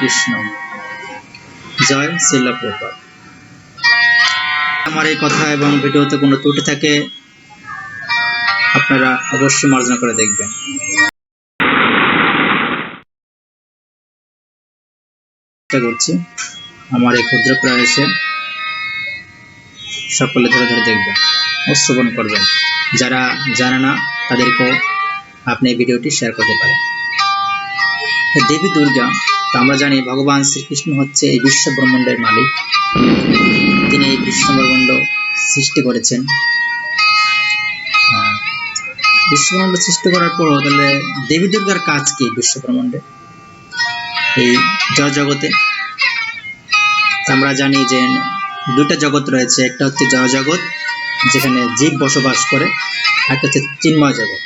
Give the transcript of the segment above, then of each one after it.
শ্রীকৃষ্ণ। জয় শ্রীল প্রভুপাদ। আমার এই কথা এবং ভিডিওতে কোনো ত্রুটি থাকে আপনারা অবশ্যই মার্জনা করে দেখবেন। চেষ্টা করছি আমার এই ক্ষুদ্র প্রয়াসে সকলে ধরে ধরে দেখবেন ও শ্রবণ করবেন। যারা জানে না তাদেরকেও আপনি এই ভিডিওটি শেয়ার করতে পারেন। দেবী দুর্গা, আমরা জানি ভগবান শ্রীকৃষ্ণ হচ্ছে এই বিশ্ব ব্রহ্মাণ্ডের মালিক। তিনি এই বিশ্ব ব্রহ্মাণ্ড সৃষ্টি করেছেন। বিশ্ব ব্রহ্মাণ্ড সৃষ্টি করার পরও তাহলে দেবী দুর্গার কাজ কি বিশ্ব ব্রহ্মাণ্ডে, এই জগতে? আমরা জানি যে দুটা জগৎ রয়েছে, একটা হচ্ছে জড় জগৎ যেখানে জীব বসবাস করে, একটা হচ্ছে চিন্ময় জগৎ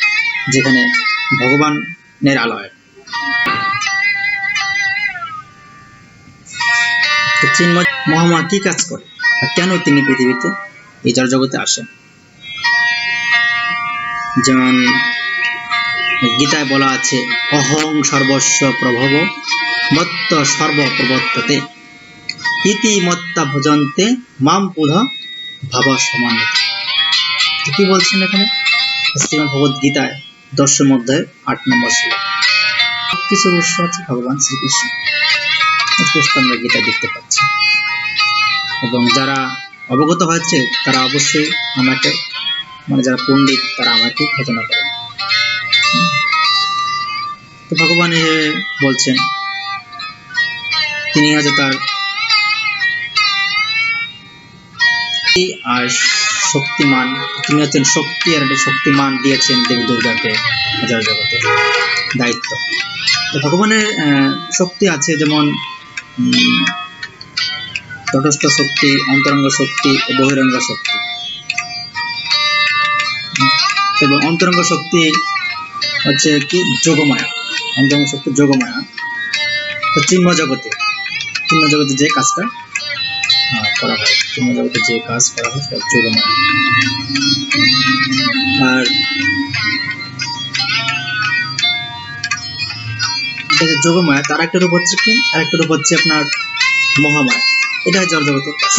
যেখানে ভগবানের আলয়। তো চিন্ময় মহামা কি কাজ করে আর কেন তিনি পৃথিবীতে এই জড় জগতে আসেন? যেমন গীতায় বলা আছে, অহং সর্বস্ব প্রভব মত্ত সর্বপ্রবর্ততে ইতি মত্তা ভজন্তে মাম পুধ ভাব সমান্বিত। কি বলছেন এখানে? শ্রীমদ্ ভগবদ গীতায় 10 অধ্যায় 8 নম্বর শ্লোক। সবকিছুর উৎস আছে ভগবান শ্রীকৃষ্ণ। আমরা গীতা দেখতে পাচ্ছি এবং যারা অবগত হয়েছে তারা অবশ্যই আমাকে, মানে যারা পণ্ডিত তারা আমাকে ঘোষণা করেন। তো ভগবান বলছেন তিনি হচ্ছে তার আর শক্তিমান, তিনি হচ্ছেন শক্তি আর শক্তিমান দিয়েছেন দেবী দুর্গাকে হাজার জগতে দায়িত্ব। তো ভগবানের শক্তি আছে যেমন তটস্থ শক্তি, অন্তরঙ্গ শক্তি ও বহিরঙ্গ শক্তি। এবং অন্তরঙ্গ শক্তি হচ্ছে কি যোগমায়া, অন্তরঙ্গ শক্তি যোগমায়া। তো চিন্ময় জগতে যে কাজটা করা হয়, চিন্ময় জগতে যে কাজ করা হয় সেটা যোগমায়া। আর যোগমায়া তার একটা রূপ হচ্ছে কি, আর একটা রূপ হচ্ছে আপনার মহামায়া। এটা জড় জগতের কাজ।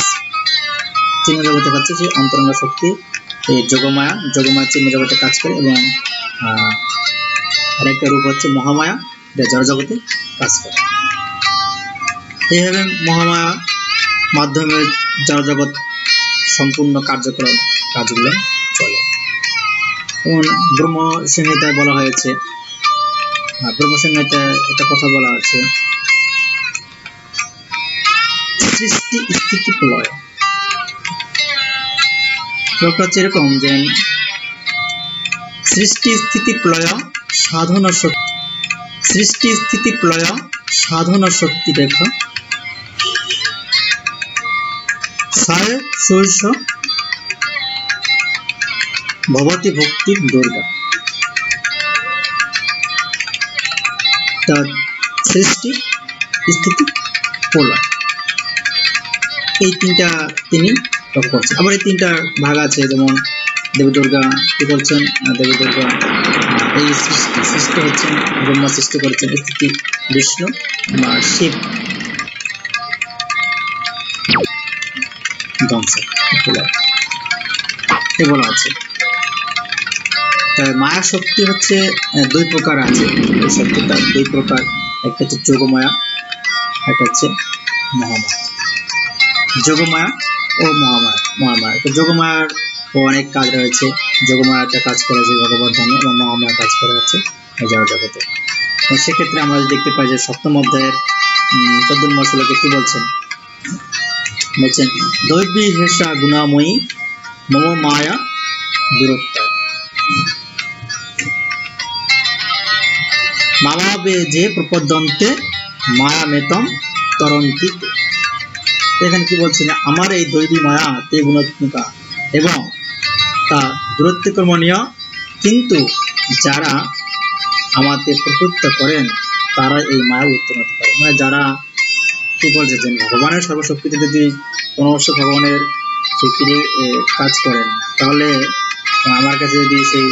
চিন্ময় জগতে হচ্ছে যে অন্তরঙ্গ শক্তি এই যোগমায়া চিন্ময় জগতে কাজ করে, এবং আরেকটা রূপ হচ্ছে মহামায়া, এটা জড় জগতে কাজ করে। এইভাবে মহামায়া মাধ্যমে জড় জগৎ সম্পূর্ণ কার্যক্রম কাজগুলো চলে। এবং ব্রহ্ম সংহিতায় বলা হয়েছে, ব্রহ্ম সংহিতায় একটা কথা বলা আছে, সৃষ্টি স্থিতি প্রলয়। ব্যাপারটা হচ্ছে এরকম যে সৃষ্টি স্থিতি প্রলয় সাধন শক্তি রেখা সায় সূর্য ভবতি ভক্তি দুর্গা। তার সৃষ্টি স্থিতি প্রলয় এই তিনটা তিনি লক্ষ্য করছেন। আবার এই তিনটা ভাগ আছে, যেমন দেবী দুর্গা কি বলছেন, দেবী দুর্গা এই সৃষ্টি হচ্ছেন, ব্রহ্মা সৃষ্টি করেছেন, স্থিতি বিষ্ণু বা শিব ধ্বংস বলা আছে। মায়া শক্তি হচ্ছে দুই প্রকার আছে, এই শক্তিটা দুই প্রকার, একটা হচ্ছে যোগমায়া, একটা হচ্ছে মহামায়া। যোগমায়া ও মহামায়া। তো যোগমায়ার অনেক কাজ রয়েছে। যোগমায়াটা কাজ করে হচ্ছে ভগবত ধামে, এবং মহামায়া কাজ করে হচ্ছে জড় জগতে। সেক্ষেত্রে আমরা দেখতে পাই যে 7 অধ্যায়ের 14 নম্বর শ্লোকে কি বলছেন, দৈবী হেষা গুণাময়ী মম মায়া দূরত্ব মামাবে যে প্রপদ্যন্তে মায়া মেতম তরন্তি। এখানে কি বলছেন, আমার এই দৈবী মায়া তে গুণাত্মিকা এবং তা দূরত্বকর্মণীয়, কিন্তু যারা আমাকে প্রকৃত করেন তারা এই মায়া উত্তীর্ণ হতে পারে। মানে যারা কি বলছে যে ভগবানের সর্বশক্তিতে যদি কোনো অবশ্য ভগবানের শক্তির কাজ করেন, তাহলে আমার কাছে যদি সেই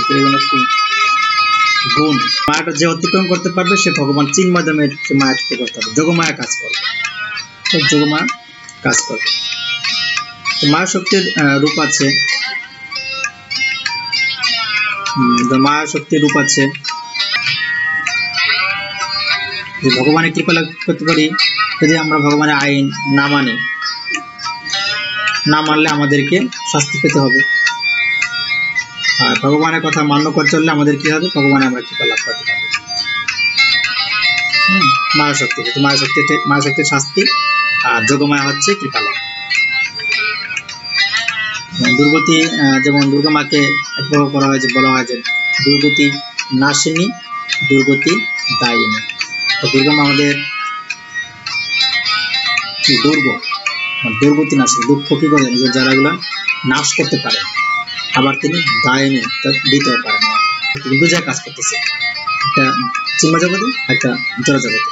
গুণ। মায়াটা যে অতিক্রম করতে পারবে সে ভগবান চিন্ময় ধামের সে মায়াকে করতে হবে, যোগমায়া কাজ করবে, তো যোগমায়া কাজ করবে। তো মায়া শক্তির রূপ আছে, মায়া শক্তির রূপ আছে যে ভগবানের কৃপা লাভ করতে পারি যদি আমরা ভগবানের আইন না মানি, না মানলে আমাদেরকে শাস্তি পেতে হবে। আর ভগবানের কথা মান্য করে চললে আমাদের কি হবে, ভগবানের আমরা কৃপা লাভ করতে পারবো। মায়া শক্তি, মায়া শক্তির শাস্তি, আর যোগমায়া হচ্ছে কৃপা লাভ। দুর্গতি, যেমন দুর্গা মাকে একভাবে করা হয় যে বলা হয় যে দুর্গতি নাশিনী, দুর্গতি দায়িনী। তো দুর্গা মা আমাদের দুর্গতি নাশিনী, দুঃখ কি করে নিজের জ্বালাগুলা নাশ করতে পারে, আবার তিনি দায়িনী দিতেও পারেন। দু জায়গায় কাজ করতেছে, একটা চিন্ময় জগতে, একটা জড় জগতে।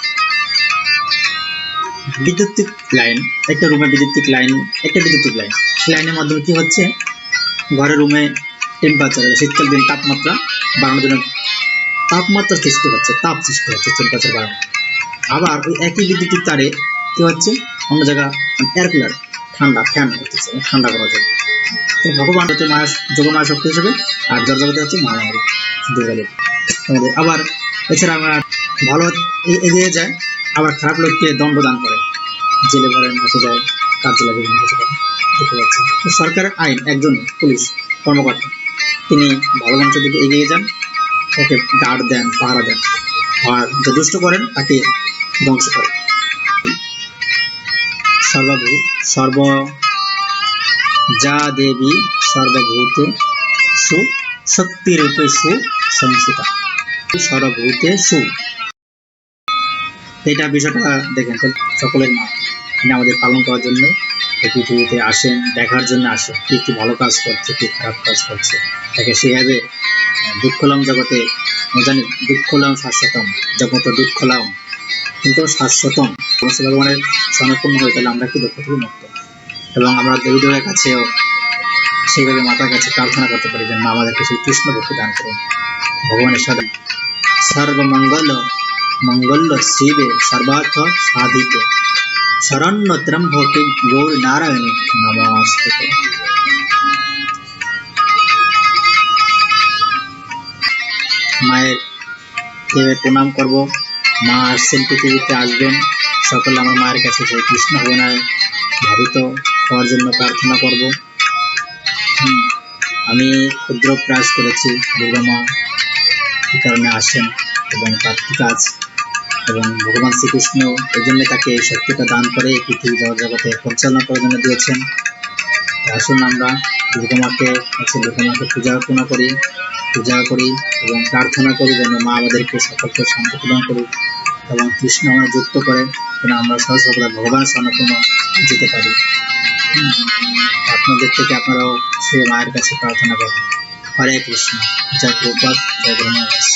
বিদ্যুতিক লাইন, একটা রুমে বিদ্যুতিক লাইন, একটা বিদ্যুতিক লাইন, সেই লাইনের মাধ্যমে কি হচ্ছে, ঘরের রুমে টেম্পারেচার, শীতকাল দিন তাপমাত্রা বাড়ানোর জন্য তাপমাত্রা সৃষ্টি হচ্ছে, তাপ সৃষ্টি হচ্ছে, টেম্পারেচার বাড়ানো। আবার ওই একই বিদ্যুতিক তারে কি হচ্ছে, অন্য জায়গা এয়ার কুলার, ঠান্ডা ফ্যান হচ্ছে, ঠান্ডা করার জন্য। তো ভগবান হচ্ছে মায়া, যোগমায়া শক্তি হিসেবে, আর জড় জগতে হচ্ছে মহামারী দুর্গাদেব। আবার এছাড়া আমরা ভালো এগিয়ে যায়, আবার খারাপ লোককে দণ্ড দান করে, জেলে ভরেন, বসে যায়, কার্যালয়ে বিভিন্ন কিছু করে দেখতে পাচ্ছি। সরকারের আইন, একজন পুলিশ কর্মকর্তা তিনি ভালো মানুষের দিকে এগিয়ে যান, তাকে গার্ড দেন, পাহারা দেন, আর যে দুষ্ট করেন তাকে ধ্বংস করেন। সর্ব যা দেবী সর্বভূতে সু শক্তিরূপে সু সংসিতা, সর্বভূতে সু, এটা বিষয়টা দেখেন, সকলের মা তিনি আমাদের পালন করার জন্য পৃথিবীতে আসেন, দেখার জন্য আসেন কি কি ভালো কাজ করছে, কি খারাপ কাজ করছে, তাকে সেভাবে দুঃখলাম জগতে জানি, দুঃখলাম শাশ্বতম জগত, দুঃখলাম কিন্তু শাশ্বতম, ভগবানের স্বর্ণপূর্ণ হয়ে গেলে আমরা কি দুঃখ থেকে মুক্ত। এবং আমরা দেবী দেবের কাছেও সেইভাবে মাতার কাছে প্রার্থনা করতে পারি যেন আমাদেরকে সেই কৃষ্ণ ভক্তি দান করুন। ভগবানের সাথে সর্বমঙ্গল মঙ্গল্য শিবে সর্বার্থ সাধিতে শরণ্য ত্র্যম্বকে গৌরী নারায়ণী নমস্তুতে। মায়ের কিভাবে প্রণাম করব, মা আসছেন পৃথিবীতে, আসবেন, সকলে আমার মায়ের কাছে সেই কৃষ্ণ ভগবানের ভাবিত হওয়ার জন্য প্রার্থনা করব। আমি ক্ষুদ্র প্রয়াস করেছি, দুর্গা মা এই কারণে আসেন এবং তার কাজ, এবং ভগবান শ্রীকৃষ্ণ এই জন্য তাকে এই শক্তিটা দান করে পৃথিবী জগতে পরিচালনা করার জন্য দিয়েছেন। আসুন আমরা দুর্গা মাকে পূজা অর্পণা করি এবং প্রার্থনা করি যেন মা আমাদেরকে সকলকে শান্তি প্রদান করুক এবং কৃষ্ণ আমরা যুক্ত করে যেন আমরা সর্বদা ভগবানের স্বর্ণপূর্ণ যেতে পারি। আপনাদের থেকে আপনারাও সে মায়ের কাছে প্রার্থনা করবেন। হরে কৃষ্ণ। জয় প্রভুপাদ, জয় গুরু মহারাজ।